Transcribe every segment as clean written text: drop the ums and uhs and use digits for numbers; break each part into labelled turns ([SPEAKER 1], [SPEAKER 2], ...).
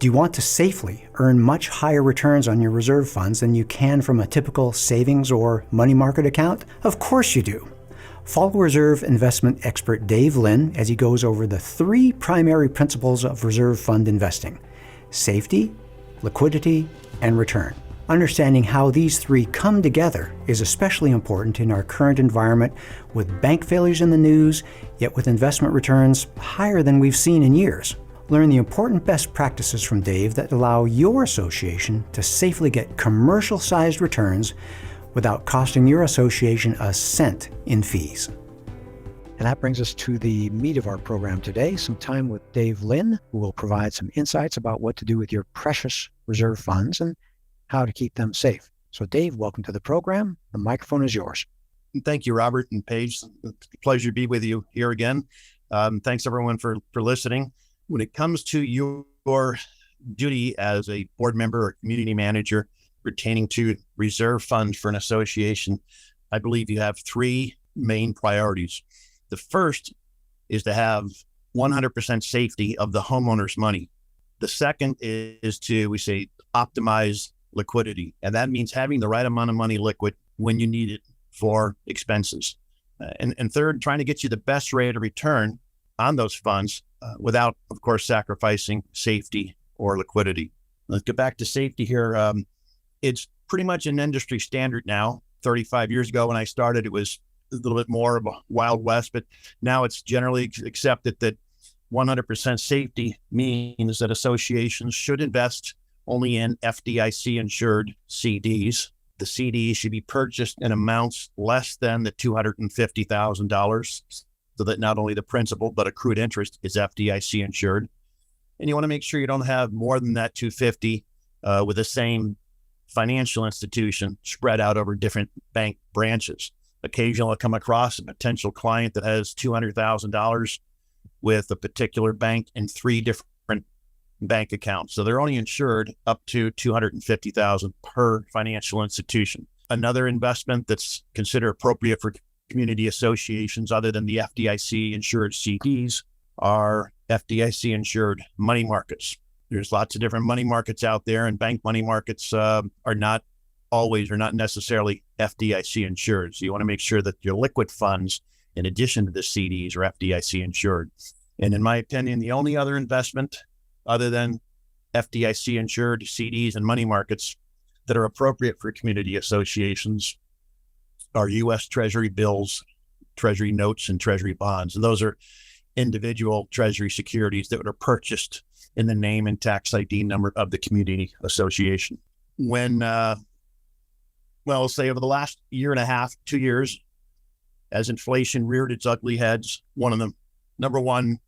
[SPEAKER 1] Do you want to safely earn much higher returns on your reserve funds than you can from a typical savings or money market account? Of course you do. Follow reserve investment expert Dave Lynn as he goes over the 3 primary principles of reserve fund investing: safety, liquidity, and return. Understanding how these 3 come together is especially important in our current environment with bank failures in the news, yet with investment returns higher than we've seen in years. Learn the important best practices from Dave that allow your association to safely get commercial-sized returns without costing your association a cent in fees. And that brings us to the meat of our program today, some time with Dave Lynn, who will provide some insights about what to do with your precious reserve funds and how to keep them safe. So Dave, welcome to the program. The microphone is yours.
[SPEAKER 2] Thank you, Robert and Paige. It's a pleasure to be with you here again. Thanks everyone for listening. When it comes to your duty as a board member or community manager pertaining to reserve funds for an association, I believe you have 3 main priorities. The first is to have 100% safety of the homeowner's money. The second is to, we say, optimize liquidity. And that means having the right amount of money liquid when you need it for expenses. And third, trying to get you the best rate of return on those funds without, of course, sacrificing safety or liquidity. Let's get back to safety here. It's pretty much an industry standard now. 35 years ago when I started, it was a little bit more of a Wild West, but now it's generally accepted that 100% safety means that associations should invest only in FDIC-insured CDs. The CDs should be purchased in amounts less than the $250,000, so that not only the principal but accrued interest is FDIC-insured. And you want to make sure you don't have more than that $250 with the same financial institution spread out over different bank branches. Occasionally, I'll come across a potential client that has $200,000 with a particular bank in 3 different bank accounts. So they're only insured up to $250,000 per financial institution. Another investment that's considered appropriate for community associations other than the FDIC insured CDs are FDIC insured money markets. There's lots of different money markets out there, and bank money markets are not always or not necessarily FDIC insured. So you want to make sure that your liquid funds, in addition to the CDs, are FDIC insured. And in my opinion, the only other investment other than FDIC insured CDs and money markets that are appropriate for community associations are U.S. Treasury bills, Treasury notes, and Treasury bonds. And those are individual Treasury securities that are purchased in the name and tax ID number of the community association. When, well, say over the last year and a half, 2 years, as inflation reared its ugly heads, one of the number one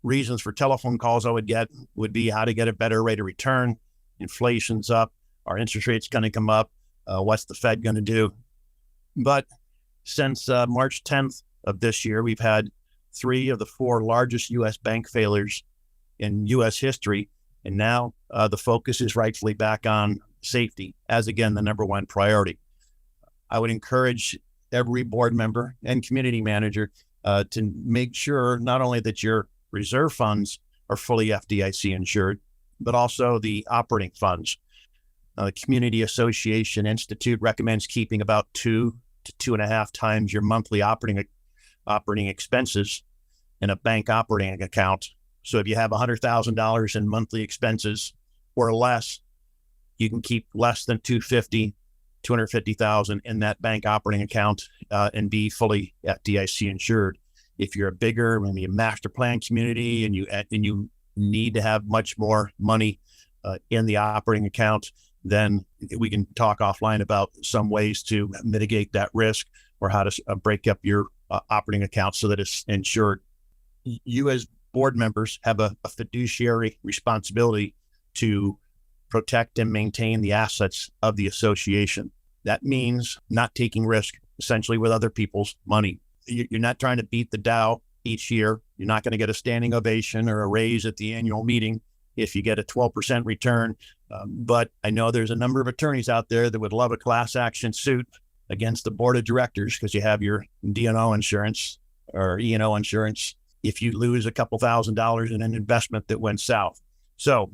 [SPEAKER 2] reasons for telephone calls I would get would be how to get a better rate of return. Inflation's up, our interest rate's going to come up. What's the Fed going to do? But since March 10th of this year, we've had 3 of the 4 largest U.S. bank failures in U.S. history. And now the focus is rightfully back on safety as, again, the number one priority. I would encourage every board member and community manager to make sure not only that your reserve funds are fully FDIC insured, but also the operating funds. The Community Association Institute recommends keeping about 2 to 2.5 times your monthly operating expenses in a bank operating account. So if you have $100,000 in monthly expenses or less, you can keep less than $250,000 in that bank operating account and be fully FDIC insured. If you're a bigger, maybe a master plan community and you need to have much more money in the operating account, then we can talk offline about some ways to mitigate that risk or how to break up your operating account so that it's insured. You as board members have a fiduciary responsibility to protect and maintain the assets of the association. That means not taking risk, essentially, with other people's money. You're not trying to beat the Dow each year. You're not going to get a standing ovation or a raise at the annual meeting if you get a 12% return. But I know there's a number of attorneys out there that would love a class action suit against the board of directors because you have your D&O insurance or E&O insurance if you lose a couple $1,000s in an investment that went south. So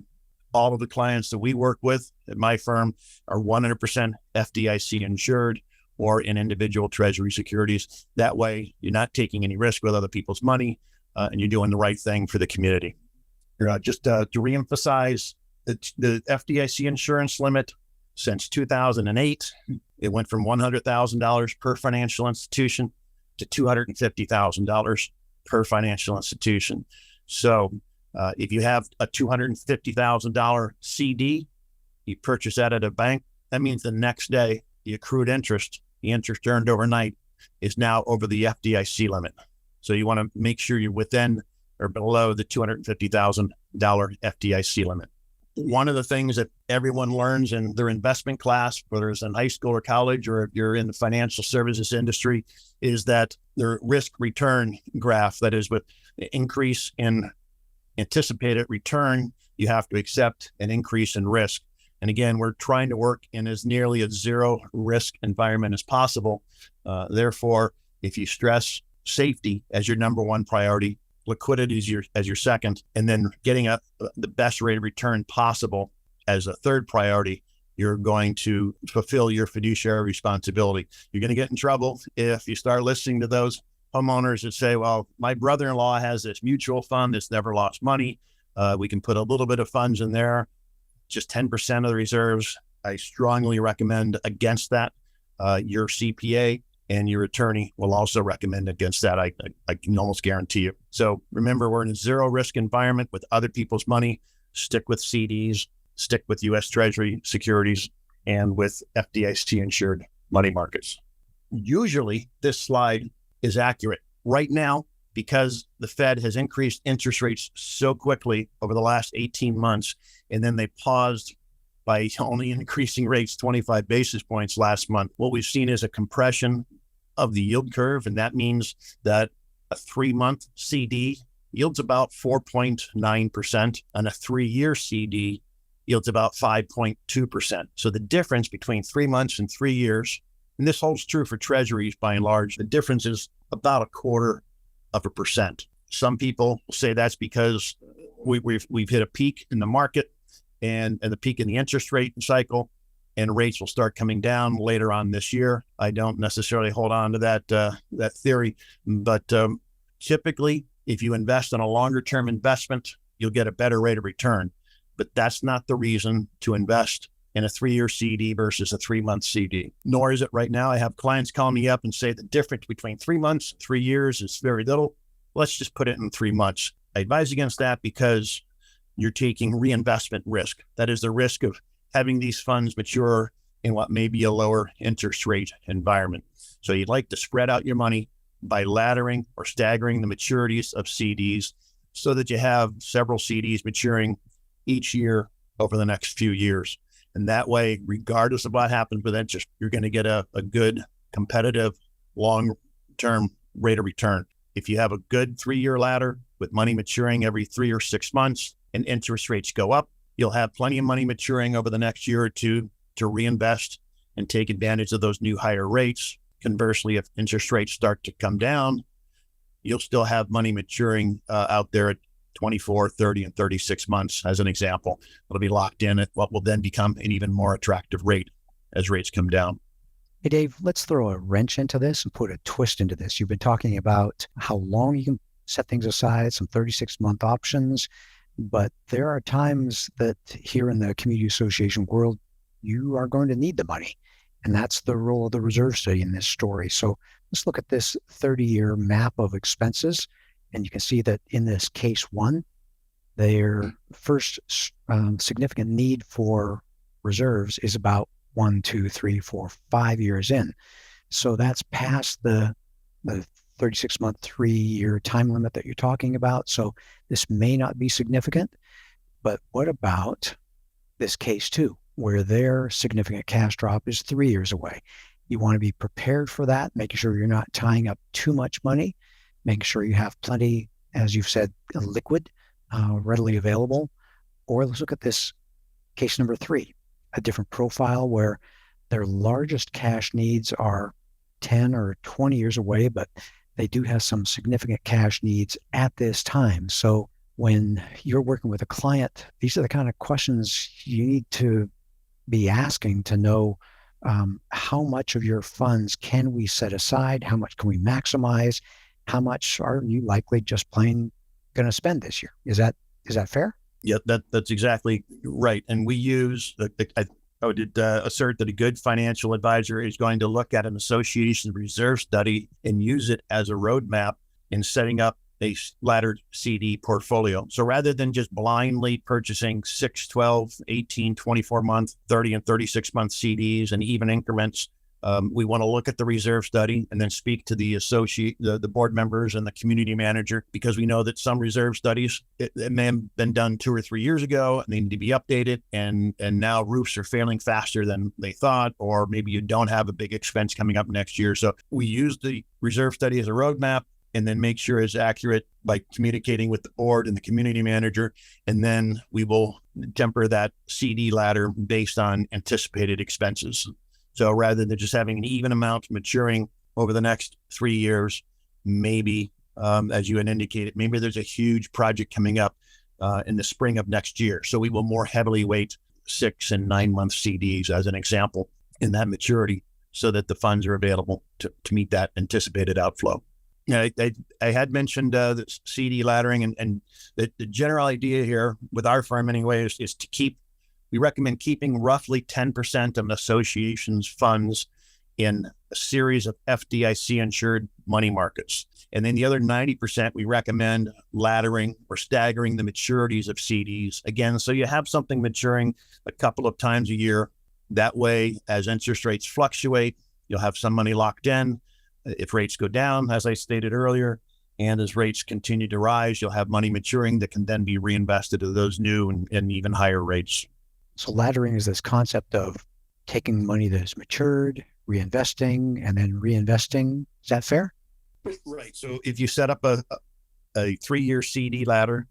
[SPEAKER 2] All of the clients that we work with at my firm are 100% FDIC insured or in individual treasury securities. That way, you're not taking any risk with other people's money, and you're doing the right thing for the community. Just to reemphasize, the FDIC insurance limit since 2008, it went from $100,000 per financial institution to $250,000 per financial institution. So if you have a $250,000 CD, you purchase that at a bank, that means the next day, the accrued interest, the interest earned overnight, is now over the FDIC limit. So you want to make sure you're within or below the $250,000 FDIC limit. One of the things that everyone learns in their investment class, whether it's in high school or college, or if you're in the financial services industry, is that their risk return graph, that is with the increase in anticipated return, you have to accept an increase in risk. And again, we're trying to work in as nearly a zero risk environment as possible. Therefore, if you stress safety as your number one priority, liquidity as your second, and then getting the best rate of return possible as a third priority, you're going to fulfill your fiduciary responsibility. You're going to get in trouble if you start listening to those homeowners that say, well, my brother-in-law has this mutual fund that's never lost money. We can put a little bit of funds in there, just 10% of the reserves. I strongly recommend against that. Your CPA and your attorney will also recommend against that. I can almost guarantee you. So remember, we're in a zero risk environment with other people's money. Stick with CDs, stick with U.S. Treasury securities, and with FDIC insured money markets. Usually this slide is accurate. Right now, because the Fed has increased interest rates so quickly over the last 18 months, and then they paused by only increasing rates 25 basis points last month, what we've seen is a compression of the yield curve. And that means that a 3-month CD yields about 4.9%, and a 3-year CD yields about 5.2%. So the difference between 3 months and 3 years, and this holds true for treasuries by and large, the difference is about 0.25%. Some people say that's because we've hit a peak in the market and the peak in the interest rate cycle, and rates will start coming down later on this year. I don't necessarily hold on to that theory, but typically, if you invest in a longer term investment, you'll get a better rate of return. But that's not the reason to invest in a 3-year CD versus a 3-month CD. Nor is it right now. I have clients call me up and say the difference between 3 months and 3 years is very little. Let's just put it in 3 months. I advise against that because you're taking reinvestment risk. That is the risk of having these funds mature in what may be a lower interest rate environment. So you'd like to spread out your money by laddering or staggering the maturities of CDs so that you have several CDs maturing each year over the next few years. And that way, regardless of what happens with interest, you're going to get a good, competitive, long-term rate of return. If you have a good 3-year ladder with money maturing every 3 or 6 months and interest rates go up, you'll have plenty of money maturing over the next year or two to reinvest and take advantage of those new higher rates. Conversely, if interest rates start to come down, you'll still have money maturing out there at 24, 30, and 36 months, as an example. It'll be locked in at what will then become an even more attractive rate as rates come down.
[SPEAKER 1] Hey, Dave, let's throw a wrench into this and put a twist into this. You've been talking about how long you can set things aside, some 36-month options, but there are times that here in the community association world, you are going to need the money. And that's the role of the reserve study in this story. So let's look at this 30-year map of expenses. And you can see that in this case one, their first significant need for reserves is about 1, 2, 3, 4, 5 years in. So that's past the 36-month, 3-year time limit that you're talking about. So this may not be significant. But what about this case two, where their significant cash drop is 3 years away? You want to be prepared for that, making sure you're not tying up too much money, making sure you have plenty, as you've said, liquid, readily available. Or let's look at this case number 3, a different profile where their largest cash needs are 10 or 20 years away, but they do have some significant cash needs at this time. So when you're working with a client, these are the kind of questions you need to be asking to know how much of your funds can we set aside? How much can we maximize? How much are you likely just plain going to spend this year? Is that fair?
[SPEAKER 2] Yeah, that's exactly right. And we use I would assert that a good financial advisor is going to look at an association reserve study and use it as a roadmap in setting up a laddered CD portfolio. So rather than just blindly purchasing 6, 12, 18, 24-month, 30 and 36-month CDs and even increments, we want to look at the reserve study and then speak to the the board members and the community manager, because we know that some reserve studies, it may have been done 2 or 3 years ago and they need to be updated. And now roofs are failing faster than they thought, or maybe you don't have a big expense coming up next year. So we use the reserve study as a roadmap and then make sure it's accurate by communicating with the board and the community manager. And then we will temper that CD ladder based on anticipated expenses. So rather than just having an even amount maturing over the next 3 years, maybe, as you had indicated, maybe there's a huge project coming up in the spring of next year. So we will more heavily weight 6 and 9 month CDs as an example in that maturity, so that the funds are available to meet that anticipated outflow. Yeah, I had mentioned the CD laddering, and the general idea here with our firm anyway is to we recommend keeping roughly 10% of an association's funds in a series of FDIC insured money markets. And then the other 90%, we recommend laddering or staggering the maturities of CDs. Again, so you have something maturing a couple of times a year. That way, as interest rates fluctuate, you'll have some money locked in. If rates go down, as I stated earlier, and as rates continue to rise, you'll have money maturing that can then be reinvested at those new and even higher rates.
[SPEAKER 1] So laddering is this concept of taking money that has matured, reinvesting, and then reinvesting. Is that fair?
[SPEAKER 2] Right. So if you set up a 3-year CD ladder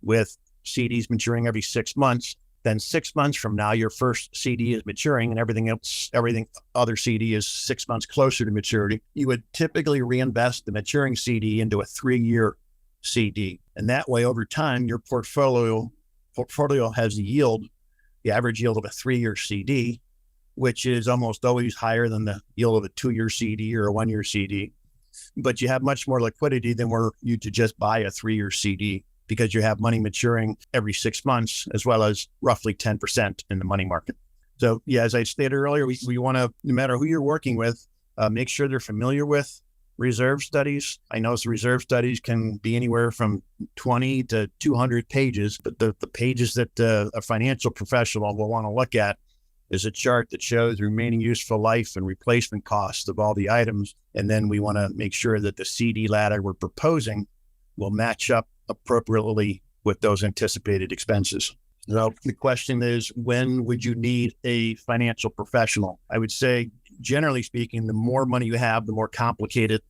[SPEAKER 2] with CDs maturing every 6 months, then 6 months from now, your first CD is maturing and everything other CD is 6 months closer to maturity. You would typically reinvest the maturing CD into a 3-year CD. And that way, over time, your portfolio has the average yield of a 3-year CD, which is almost always higher than the yield of a 2-year CD or a 1-year CD. But you have much more liquidity than were you to just buy a 3-year CD, because you have money maturing every 6 months, as well as roughly 10% in the money market. So yeah, as I stated earlier, we want to, no matter who you're working with, make sure they're familiar with reserve studies. I know reserve studies can be anywhere from 20 to 200 pages, but the pages that a financial professional will want to look at is a chart that shows remaining useful life and replacement costs of all the items. And then we want to make sure that the CD ladder we're proposing will match up appropriately with those anticipated expenses. So the question is, when would you need a financial professional? I would say, generally speaking, the more money you have, the more complicated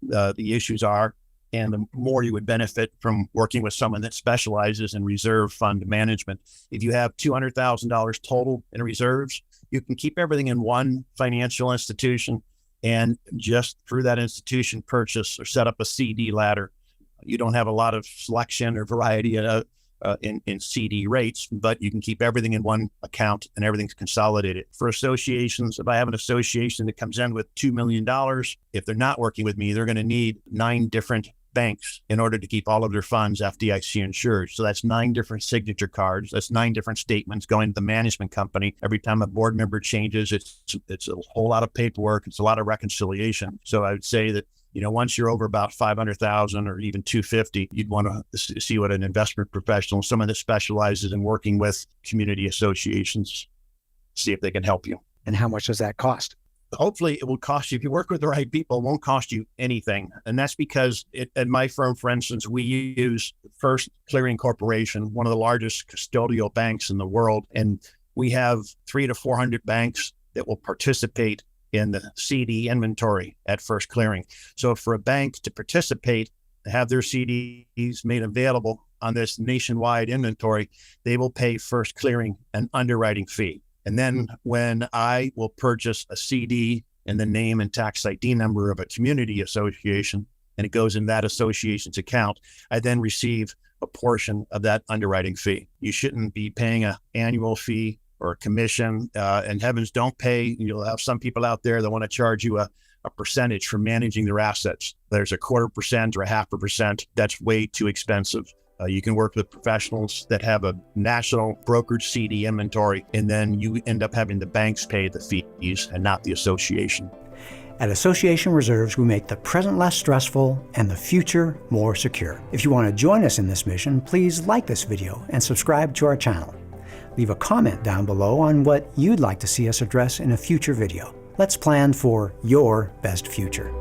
[SPEAKER 2] the issues are, and the more you would benefit from working with someone that specializes in reserve fund management. If you have $200,000 total in reserves, you can keep everything in one financial institution and just through that institution purchase or set up a CD ladder. You don't have a lot of selection or variety in CD rates, but you can keep everything in one account and everything's consolidated. For associations, if I have an association that comes in with $2 million, if they're not working with me, they're going to need 9 different banks in order to keep all of their funds FDIC insured. So that's 9 different signature cards. That's 9 different statements going to the management company. Every time a board member changes, it's a whole lot of paperwork. It's a lot of reconciliation. So I would say that, once you're over about 500,000 or even 250, you'd want to see what an investment professional, someone that specializes in working with community associations, see if they can help you.
[SPEAKER 1] And how much does that cost?
[SPEAKER 2] Hopefully it will cost you, if you work with the right people, it won't cost you anything. And that's because at my firm, for instance, we use First Clearing Corporation, one of the largest custodial banks in the world. And we have 300 to 400 banks that will participate in the CD inventory at First Clearing. So for a bank to participate, to have their CDs made available on this nationwide inventory, they will pay First Clearing an underwriting fee. And then when I will purchase a CD in the name and tax ID number of a community association, and it goes in that association's account, I then receive a portion of that underwriting fee. You shouldn't be paying an annual fee or a commission, and heavens don't pay. You'll have some people out there that want to charge you a percentage for managing their assets. There's a 0.25% or 0.5%. That's way too expensive. You can work with professionals that have a national brokered CD inventory, and then you end up having the banks pay the fees and not the association.
[SPEAKER 1] At Association Reserves, we make the present less stressful and the future more secure. If you want to join us in this mission, please like this video and subscribe to our channel. Leave a comment down below on what you'd like to see us address in a future video. Let's plan for your best future.